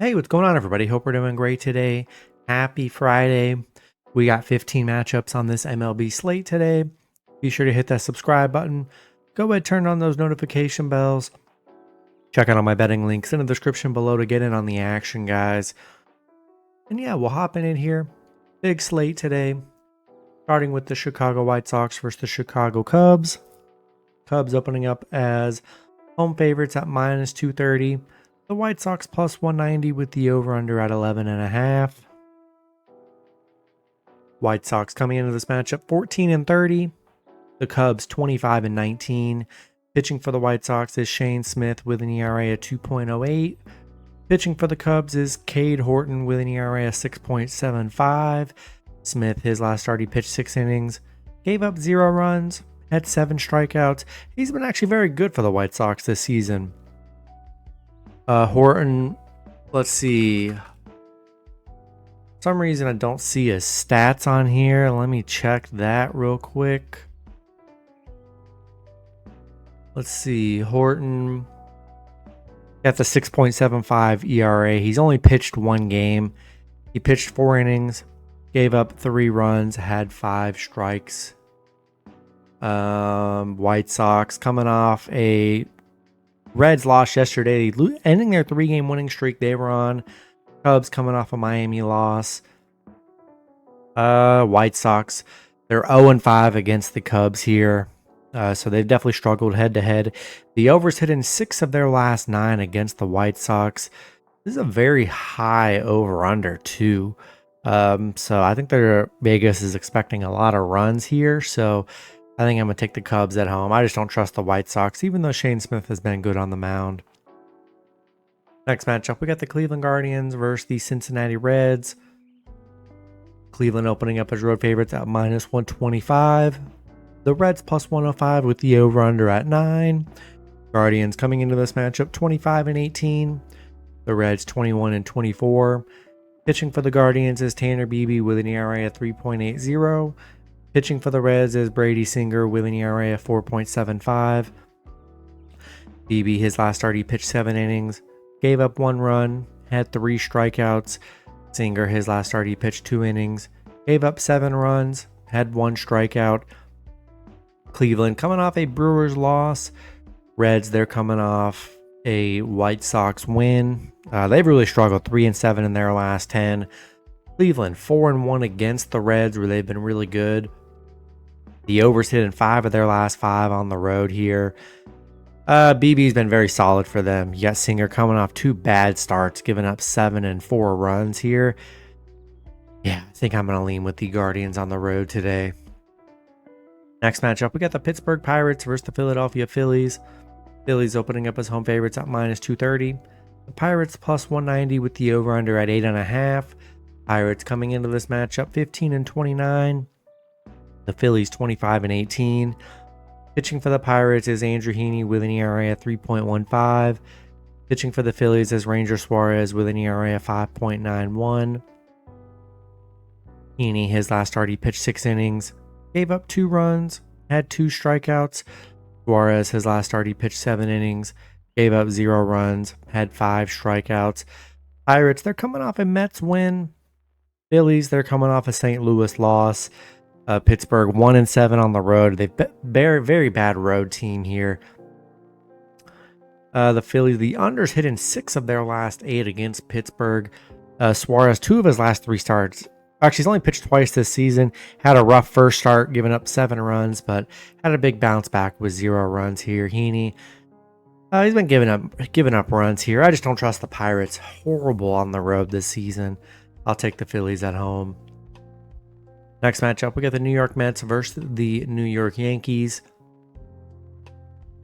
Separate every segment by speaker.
Speaker 1: Hey, what's going on, everybody? Hope we're doing great today. Happy Friday. We got 15 matchups on this MLB slate today. Be sure to hit that subscribe button. Go ahead, turn on those notification bells. Check out all my betting links in the description below to get in on the action, guys. And yeah, we'll hop in here. Big slate today. Starting with the Chicago White Sox versus the Chicago Cubs. Cubs opening up as home favorites at minus 230. The White Sox plus 190 with the over-under at 11.5. White Sox coming into this matchup 14-30. The Cubs 25-19. Pitching for the White Sox is Shane Smith with an ERA of 2.08. Pitching for the Cubs is Cade Horton with an ERA of 6.75. Smith, his last start, he pitched 6 innings, gave up 0 runs, had 7 strikeouts. He's been actually very good for the White Sox this season. Horton, let's see. For some reason I don't see his stats on here. Let me check that real quick. Let's see. Horton got the 6.75 ERA. He's only pitched 1 game. He pitched 4 innings, gave up 3 runs, had 5 strikes. White Sox coming off a Reds lost yesterday, ending their 3-game winning streak they were on. Cubs coming off a Miami loss. White Sox, they're 0-5 against the Cubs here. So they've definitely struggled head-to-head. The over's hit in 6 of their last 9 against the White Sox. This is a very high over-under, too. So I think Vegas is expecting a lot of runs here. So I think I'm going to take the Cubs at home. I just don't trust the White Sox, even though Shane Smith has been good on the mound. Next matchup, we got the Cleveland Guardians versus the Cincinnati Reds. Cleveland opening up as road favorites at minus 125. The Reds plus 105 with the over-under at 9. Guardians coming into this matchup 25-18. The Reds 21-24. Pitching for the Guardians is Tanner Beebe with an ERA of 3.80. Pitching for the Reds is Brady Singer with an ERA of 4.75. Beebe, his last start, he pitched 7 innings, gave up 1 run, had 3 strikeouts. Singer, his last start, he pitched 2 innings, gave up 7 runs, had 1 strikeout. Cleveland coming off a Brewers loss. Reds, they're coming off a White Sox win. They've really struggled, 3-7 in their last 10. Cleveland 4-1 against the Reds, where they've been really good. The overs hit in 5 of their last 5 on the road here. BB's been very solid for them. You got Singer coming off 2 bad starts, giving up 7 and 4 runs here. Yeah, I think I'm going to lean with the Guardians on the road today. Next matchup, we got the Pittsburgh Pirates versus the Philadelphia Phillies. Phillies opening up as home favorites at minus 230. The Pirates plus 190 with the over-under at 8.5. Pirates coming into this matchup 15-29. The Phillies 25-18. Pitching for the Pirates is Andrew Heaney with an ERA of 3.15. Pitching for the Phillies is Ranger Suarez with an ERA of 5.91. Heaney, his last start, he pitched 6 innings, gave up 2 runs, had 2 strikeouts. Suarez, his last start, he pitched 7 innings, gave up 0 runs, had 5 strikeouts. Pirates, they're coming off a Mets win. Phillies, they're coming off a St. Louis loss. Pittsburgh 1-7 on the road. They've been very bad road team here. The Phillies, the unders hit in 6 of their last 8 against Pittsburgh. Suarez, 2 of his last 3 starts. Actually, he's only pitched twice this season. Had a rough first start, giving up 7 runs, but had a big bounce back with 0 runs here. Heaney, he's been giving up runs here. I just don't trust the Pirates. Horrible on the road this season. I'll take the Phillies at home. Next matchup, we got the New York Mets versus the New York Yankees.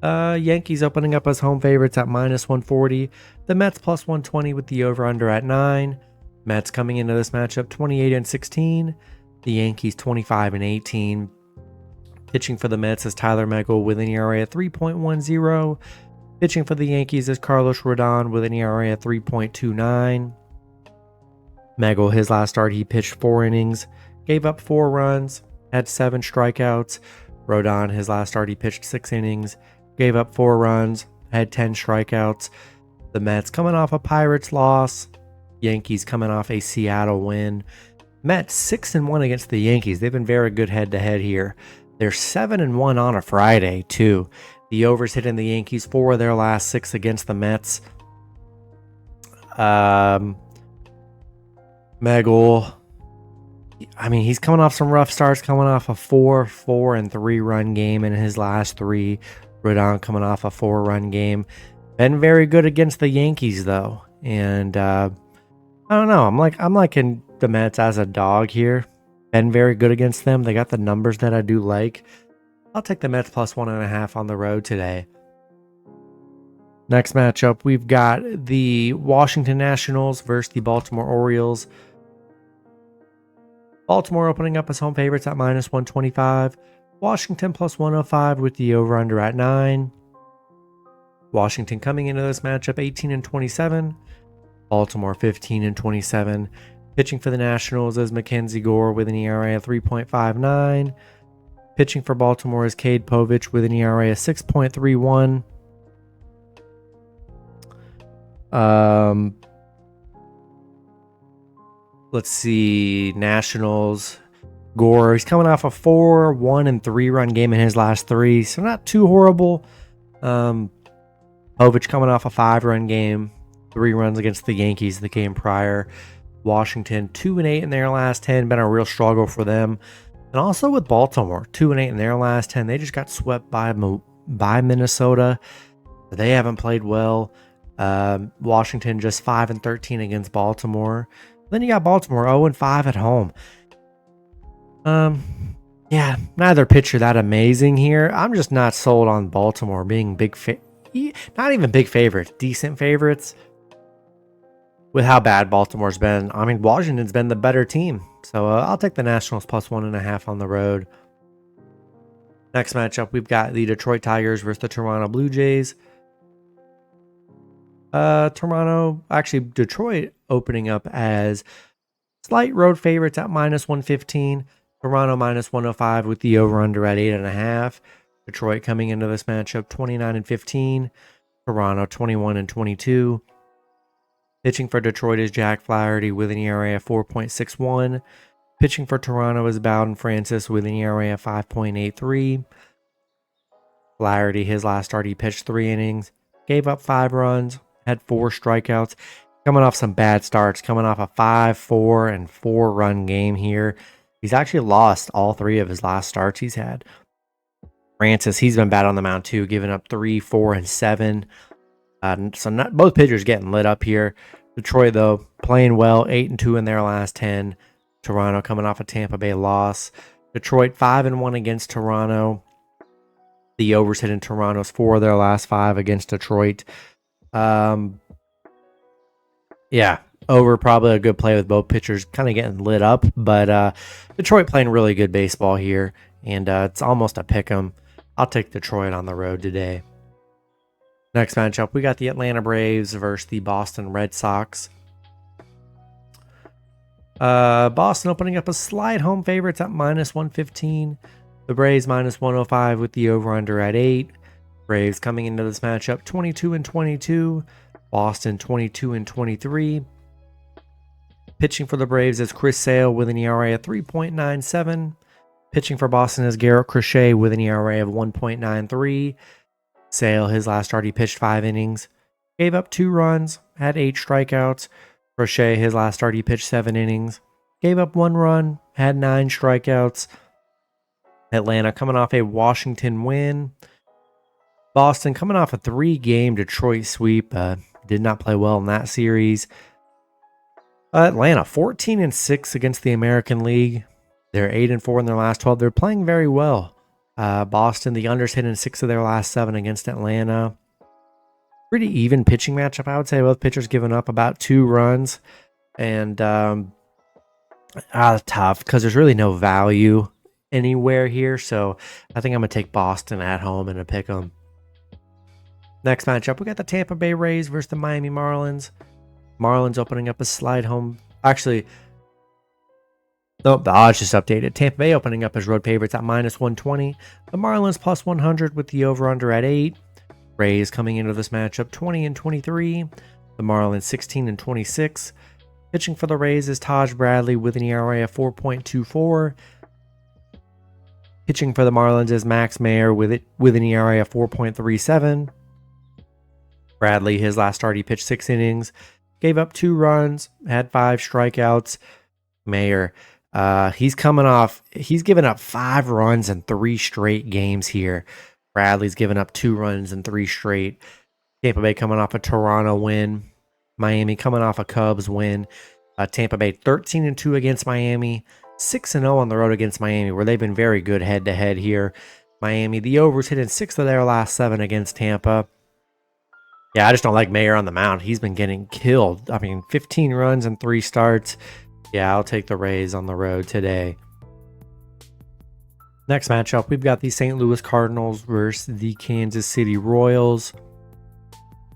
Speaker 1: Yankees opening up as home favorites at minus 140. The Mets plus 120 with the over-under at 9. Mets coming into this matchup 28-16. The Yankees 25-18. Pitching for the Mets is Tyler Megill with an ERA of 3.10. Pitching for the Yankees is Carlos Rodon with an ERA of 3.29. Megill, his last start, he pitched 4 innings, gave up 4 runs, had 7 strikeouts. Rodon, his last start, he pitched 6 innings, gave up 4 runs, had 10 strikeouts. The Mets coming off a Pirates loss. Yankees coming off a Seattle win. Mets 6-1 against the Yankees. They've been very good head-to-head here. They're 7-1 on a Friday, too. The overs hitting the Yankees 4 of their last 6 against the Mets. Megul, I mean, he's coming off some rough starts, coming off a 4 and 3 run game in his last 3. Rodon coming off a 4-run game. Been very good against the Yankees, though. And I don't know. I'm liking the Mets as a dog here. Been very good against them. They got the numbers that I do like. I'll take the Mets plus 1.5 on the road today. Next matchup, we've got the Washington Nationals versus the Baltimore Orioles. Baltimore opening up as home favorites at minus 125. Washington plus 105 with the over-under at 9. Washington coming into this matchup 18-27. Baltimore 15-27. Pitching for the Nationals is Mackenzie Gore with an ERA of 3.59. Pitching for Baltimore is Cade Povich with an ERA of 6.31. Let's see. Nationals. Gore, he's coming off a 4-1 and 3-run game in his last 3, so not too horrible. Povich coming off a 5-run game, 3 runs against the Yankees the game prior. Washington 2-8 in their last 10, been a real struggle for them. And also with Baltimore, 2-8 in their last 10. They just got swept by Minnesota. They haven't played well. Washington just 5-13 against Baltimore. Then you got Baltimore 0-5 at home. Yeah, neither pitcher that amazing here. I'm just not sold on Baltimore being not even big favorites, decent favorites. With how bad Baltimore's been, I mean, Washington's been the better team. So I'll take the Nationals plus 1.5 on the road. Next matchup, we've got the Detroit Tigers versus the Toronto Blue Jays. Detroit opening up as slight road favorites at minus 115. Toronto minus 105 with the over-under at 8.5. Detroit coming into this matchup 29-15. Toronto 21-22. Pitching for Detroit is Jack Flaherty with an ERA of 4.61. Pitching for Toronto is Bowden Francis with an ERA of 5.83. Flaherty, his last start, he pitched 3 innings, gave up 5 runs, had 4 strikeouts. Coming off some bad starts, coming off a 5-4 and 4-run game here. He's actually lost all 3 of his last starts he's had. Francis, he's been bad on the mound too, giving up 3, 4, and 7. So not both pitchers getting lit up here. Detroit, though, playing well, 8-2 in their last 10. Toronto coming off a Tampa Bay loss. Detroit 5-1 against Toronto. The overs hitting Toronto's 4 of their last 5 against Detroit. Yeah, over probably a good play with both pitchers kind of getting lit up. But Detroit playing really good baseball here. And it's almost a pick 'em. I'll take Detroit on the road today. Next matchup, we got the Atlanta Braves versus the Boston Red Sox. Boston opening up a slight home favorites at minus 115. The Braves minus 105 with the over-under at 8. Braves coming into this matchup 22-22. Boston 22-23. Pitching for the Braves is Chris Sale with an ERA of 3.97. Pitching for Boston is Garrett Crochet with an ERA of 1.93. Sale, his last start, he pitched 5 innings, gave up 2 runs, had 8 strikeouts. Crochet, his last start, he pitched 7 innings, gave up 1 run, had 9 strikeouts. Atlanta coming off a Washington win. Boston coming off a 3-game Detroit sweep. Did not play well in that series. Atlanta 14-6 against the American League. They're 8-4 in their last 12. They're playing very well. Boston, the unders hitting 6 of their last 7 against Atlanta. Pretty even pitching matchup, I would say. Both pitchers giving up about 2 runs. And tough because there's really no value anywhere here. So I think I'm going to take Boston at home and a pick 'em. Next matchup, we got the Tampa Bay Rays versus the Miami Marlins. Marlins opening up a slide home. Actually, nope, the odds just updated. Tampa Bay opening up as road favorites at minus 120. The Marlins plus 100 with the over-under at 8. Rays coming into this matchup 20-23. The Marlins 16-26. Pitching for the Rays is Taj Bradley with an ERA of 4.24. Pitching for the Marlins is Max Mayer with an ERA of 4.37. Bradley, his last start, he pitched 6 innings, gave up 2 runs, had 5 strikeouts. Mayer, he's given up 5 runs in 3 straight games here. Bradley's given up 2 runs in 3 straight. Tampa Bay coming off a Toronto win. Miami coming off a Cubs win. Tampa Bay 13-2 against Miami. 6-0 on the road against Miami, where they've been very good head-to-head here. Miami, the overs hit in 6 of their last 7 against Tampa. Yeah, I just don't like Mayer on the mound. He's been getting killed. 15 runs and 3 starts. Yeah, I'll take the Rays on the road today. Next matchup, we've got the St. Louis Cardinals versus the Kansas City Royals.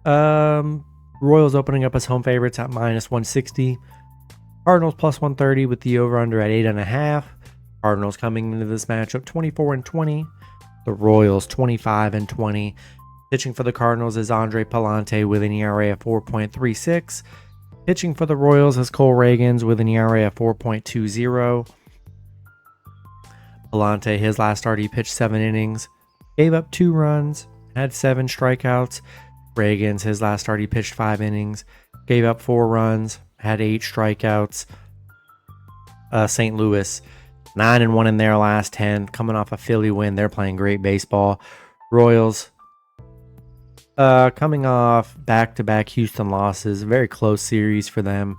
Speaker 1: Royals opening up as home favorites at -160. Cardinals +130 with the over-under at 8.5. Cardinals coming into this matchup 24-20. The Royals 25-20. Pitching for the Cardinals is Andre Palante with an ERA of 4.36. Pitching for the Royals is Cole Reagans with an ERA of 4.20. Palante, his last start, he pitched 7 innings, gave up 2 runs, had 7 strikeouts. Reagans, his last start, he pitched 5 innings, gave up 4 runs, had 8 strikeouts. St. Louis, 9-1 in their last 10, coming off a Philly win. They're playing great baseball. Royals, coming off back-to-back Houston losses, very close series for them.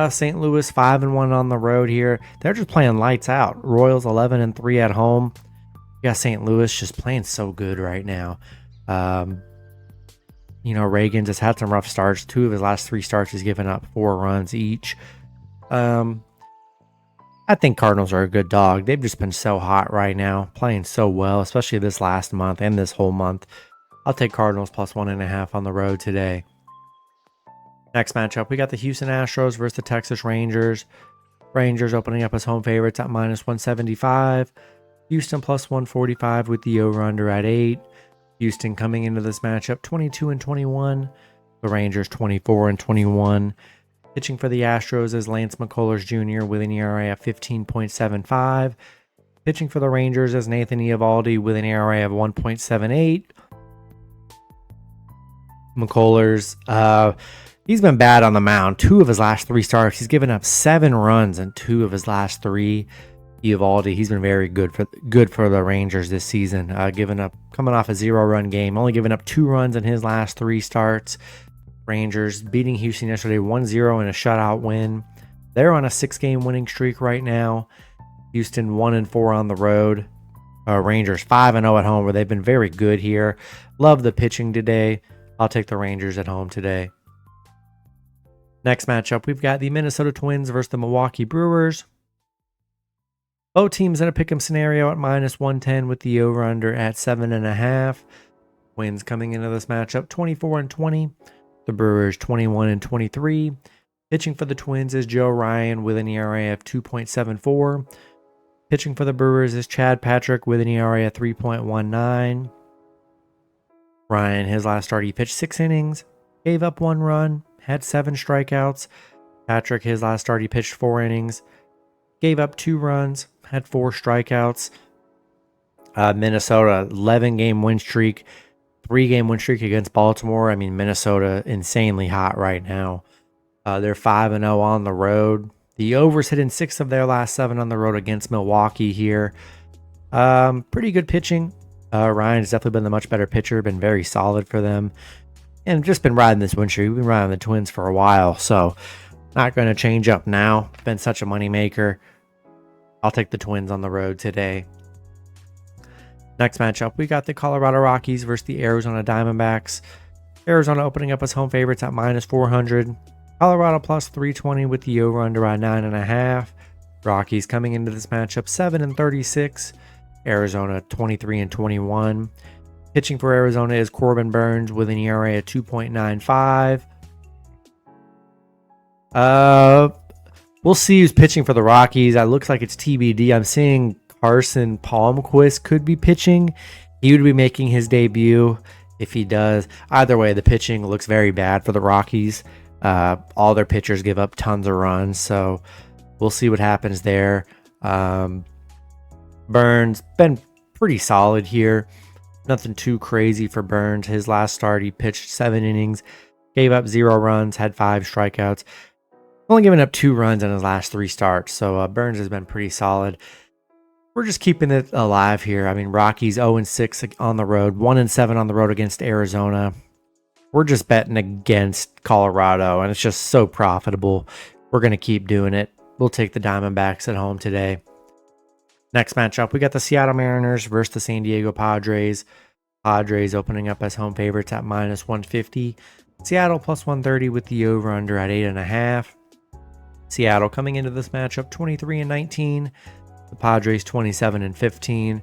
Speaker 1: St. Louis 5-1 on the road here. They're just playing lights out. Royals 11-3 at home. You got St. Louis just playing so good right now. Reagans has had some rough starts. 2 of his last 3 starts he's given up 4 runs each. I think Cardinals are a good dog. They've just been so hot right now, playing so well, especially this last month and this whole month. I'll take Cardinals +1.5 on the road today. Next matchup, we got the Houston Astros versus the Texas Rangers. Rangers opening up as home favorites at -175. Houston +145 with the over-under at 8. Houston coming into this matchup 22-21. The Rangers 24-21. Pitching for the Astros is Lance McCullers Jr. with an ERA of 15.75. Pitching for the Rangers is Nathan Eovaldi with an ERA of 1.78. McCullers, he's been bad on the mound. 2 of his last 3 starts, he's given up 7 runs in 2 of his last 3. Eovaldi, he's been very good for the Rangers this season. Coming off a 0-run game, only giving up 2 runs in his last 3 starts. Rangers beating Houston yesterday 1-0 in a shutout win. They're on a 6-game winning streak right now. Houston 1-4 on the road. Rangers 5-0 at home, where they've been very good here. Love the pitching today. I'll take the Rangers at home today. Next matchup, we've got the Minnesota Twins versus the Milwaukee Brewers. Both teams in a pick'em scenario at -110 with the over-under at 7.5. Twins coming into this matchup 24-20. The Brewers 21-23. Pitching for the Twins is Joe Ryan with an ERA of 2.74. Pitching for the Brewers is Chad Patrick with an ERA of 3.19. Ryan, his last start, he pitched 6 innings, gave up 1 run, had 7 strikeouts. Patrick, his last start, he pitched 4 innings, gave up 2 runs, had 4 strikeouts. Minnesota, 11-game win streak, 3-game win streak against Baltimore. Minnesota insanely hot right now. They're 5-0 on the road. The overs hit in 6 of their last 7 on the road against Milwaukee here. Pretty good pitching. Ryan's definitely been the much better pitcher, been very solid for them, and just been riding this win streak. We've been riding the Twins for a while, so not going to change up now. Been such a moneymaker. I'll take the Twins on the road today. Next matchup, we got the Colorado Rockies versus the Arizona Diamondbacks. Arizona opening up as home favorites at -400. Colorado +320 with the over-under at 9.5. Rockies coming into this matchup 7-36. Arizona 23-21. Pitching for Arizona is Corbin Burns with an ERA of 2.95. We'll see who's pitching for the Rockies. It looks like it's TBD. I'm seeing Carson Palmquist could be pitching. He would be making his debut if he does. Either way, the pitching looks very bad for the Rockies. All their pitchers give up tons of runs, so we'll see what happens there. Burns been pretty solid here. Nothing too crazy for Burns. His last start, he pitched 7 innings, gave up 0 runs, had 5 strikeouts. Only given up 2 runs in his last 3 starts, so Burns has been pretty solid. We're just keeping it alive here. I mean, Rockies 0-6 on the road, 1-7 on the road against Arizona. We're just betting against Colorado, and it's just so profitable. We're going to keep doing it. We'll take the Diamondbacks at home today. Next matchup, we got the Seattle Mariners versus the San Diego Padres. Padres opening up as home favorites at -150. Seattle +130 with the over-under at 8.5. Seattle coming into this matchup 23-19. The Padres 27-15.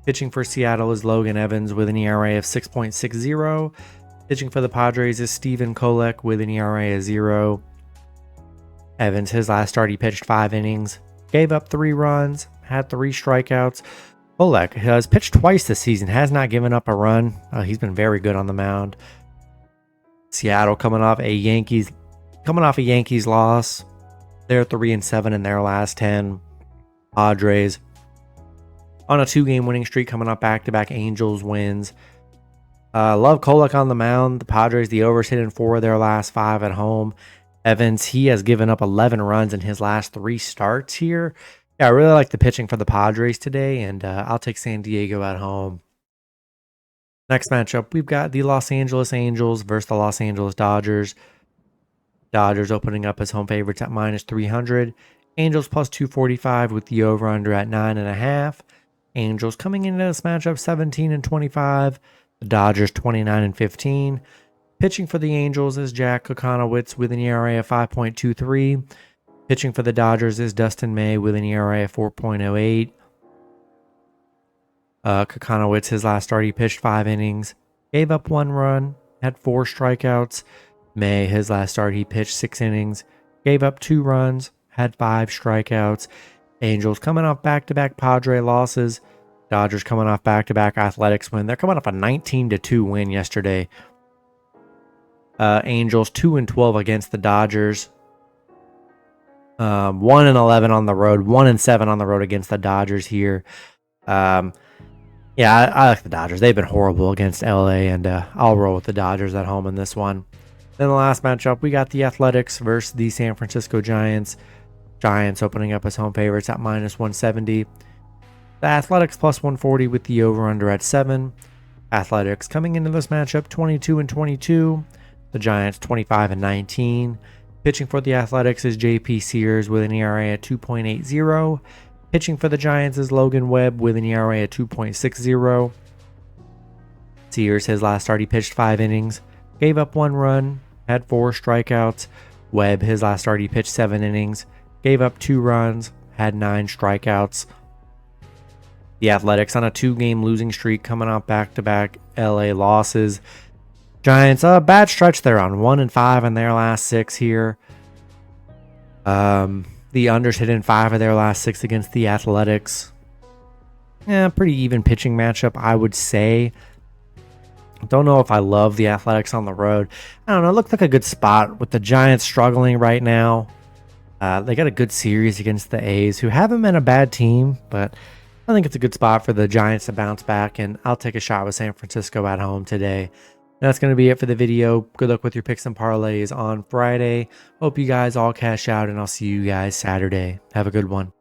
Speaker 1: Pitching for Seattle is Logan Evans with an ERA of 6.60. Pitching for the Padres is Steven Kolek with an ERA of 0. Evans, his last start, he pitched 5 innings, gave up 3 runs, had 3 strikeouts. Kolek has pitched twice this season, has not given up a run. He's been very good on the mound. Seattle coming off a Yankees loss. They're 3-7 in their last 10. Padres on a 2-game winning streak, coming up back-to-back Angels wins. Love Kolek on the mound. The Padres, the overs hit in 4 of their last 5 at home. Evans, he has given up 11 runs in his last 3 starts here. Yeah, I really like the pitching for the Padres today, and I'll take San Diego at home. Next matchup, we've got the Los Angeles Angels versus the Los Angeles Dodgers. Dodgers opening up as home favorites at -300. Angels +245 with the over-under at 9.5. Angels coming into this matchup 17-25. The Dodgers 29-15. Pitching for the Angels is Jack Kokonowitz with an ERA of 5.23. Pitching for the Dodgers is Dustin May with an ERA of 4.08. Kokonowitz, his last start, he pitched 5 innings, gave up 1 run, had 4 strikeouts. May, his last start, he pitched 6 innings, gave up 2 runs, had 5 strikeouts. Angels coming off back-to-back Padre losses. Dodgers coming off back-to-back Athletics win. They're coming off a 19-2 win yesterday. Angels 2-12 against the Dodgers. 1-11 on the road, 1-7 on the road against the Dodgers here. Yeah, I like the Dodgers. They've been horrible against LA, and I'll roll with the Dodgers at home in this one. Then the last matchup, we got the Athletics versus the San Francisco Giants. Giants opening up as home favorites at -170. The Athletics +140 with the over-under at 7. Athletics coming into this matchup 22-22. The Giants 25-19. Pitching for the Athletics is J.P. Sears with an ERA at 2.80. Pitching for the Giants is Logan Webb with an ERA at 2.60. Sears, his last start, he pitched 5 innings, gave up 1 run, had 4 strikeouts. Webb, his last start, he pitched 7 innings, gave up 2 runs, had 9 strikeouts. The Athletics on a 2-game losing streak, coming off back-to-back LA losses. Giants, a bad stretch there on 1-5 in their last 6 here. The unders hit in 5 of their last 6 against the Athletics. Yeah, pretty even pitching matchup, I would say. Don't know if I love the Athletics on the road. I don't know, it looked like a good spot with the Giants struggling right now. They got a good series against the A's, who haven't been a bad team, but I think it's a good spot for the Giants to bounce back, and I'll take a shot with San Francisco at home today. That's going to be it for the video. Good luck with your picks and parlays on Friday. Hope you guys all cash out, and I'll see you guys Saturday. Have a good one.